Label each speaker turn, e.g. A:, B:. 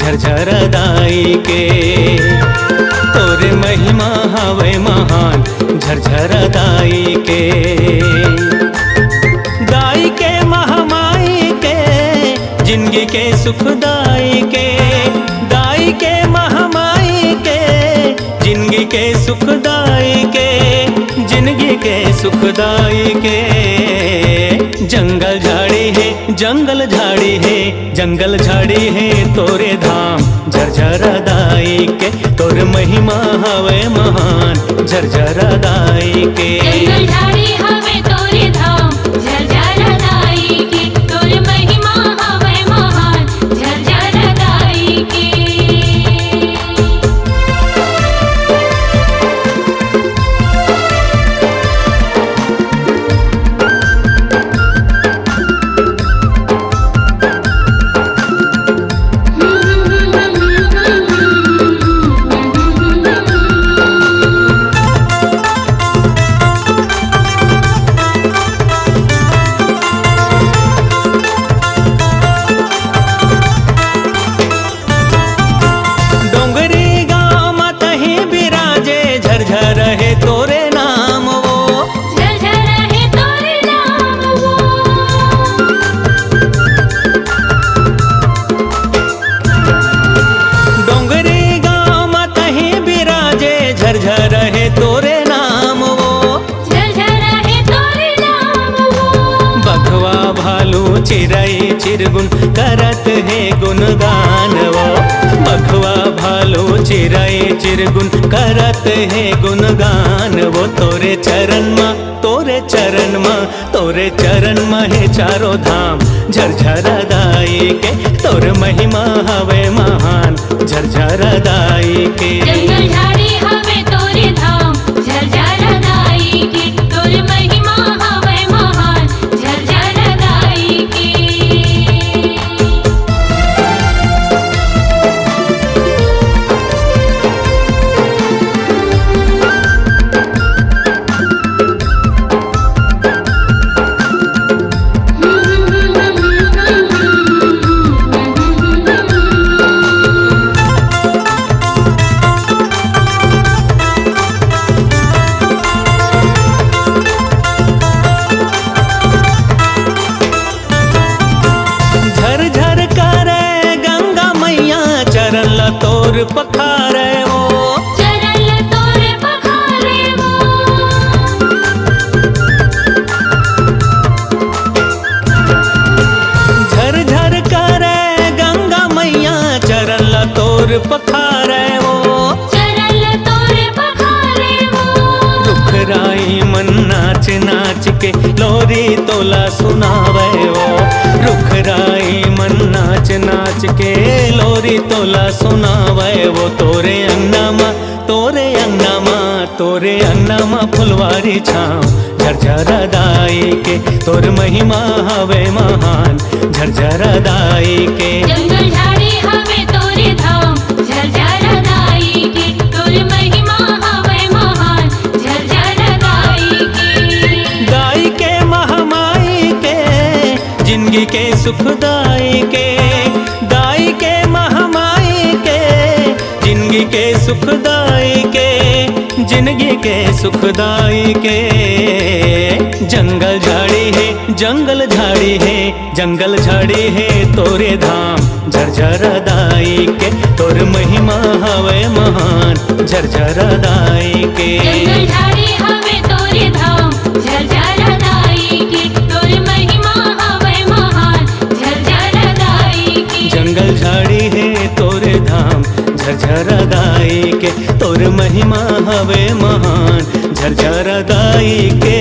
A: झरझरदाई के। तोरे महिमा हवे महान झरझरदाई के। दाई के महामाई के जिंदगी के सुखदाई के। दाई के महामाई के जिंदगी के सुखदाई के। जिंदगी के सुखदाई के। जंगल झाड़ी है जंगल झाड़ी है जंगल झाड़ी है तोरे धाम झरझरदाई के। तोर महिमा हवे महान झरझरदाई के।
B: जंगल झाड़ी हवे तोरे धाम झरझरदाई के। तोर महिमा हवे महान झरझरदाई के।
A: चिरई चिरगुन करत है गुणगान वो। बघवा भालू चिरई चिरगुन करत है गुणगान वो। तोरे चरण माँ है चारों धाम झरझरदाई के। तोर महिमा हवे महान झरझरदाई के।
B: जंगल झाड़ी हवे तोरे धाम झरझरदाई के। तोर महिमा हवे महान झरझरदाई के।
A: तोर पखारे वो
B: चरल तोर पखारे वो।
A: झरझर करे गंगा मैया चरल तोर पखारे वो।
B: चरल तोर पखारे वो।
A: रुखराई मन नाच नाच के लोरी तोला सुनावे वो। रुखराई मन नाच नाच के लोरी तोला सुनावे वो। तोरे अंगनामा फुलवारी छाँव झरझरदाई के। तोर महिमा हवे महान झरझरदाई के।
B: जंगल झाड़ी हवे तोरे धाम झरझरदाई के। तोर महिमा हवे महान झरझरदाई के।
A: दाई के महामाई के जिंदगी के सुखदाई के। दाई के महामाई के जिंदगी के सुखदाई के। जिंदगी के सुखदाई के। जंगल झाड़ी है जंगल झाड़ी है जंगल झाड़ी है तोरे धाम झरझरदाई के। तोर महिमा हवे महान झरझरदाई के।
B: जंगल झाड़ी हवे तोरे धाम झरझरदाई के। तोर महिमा हवे महान झरझरदाई के।
A: जंगल झाड़ी है तोरे धाम झरझरदाई के। तोर महिमा हवे महान झरझरदाई के।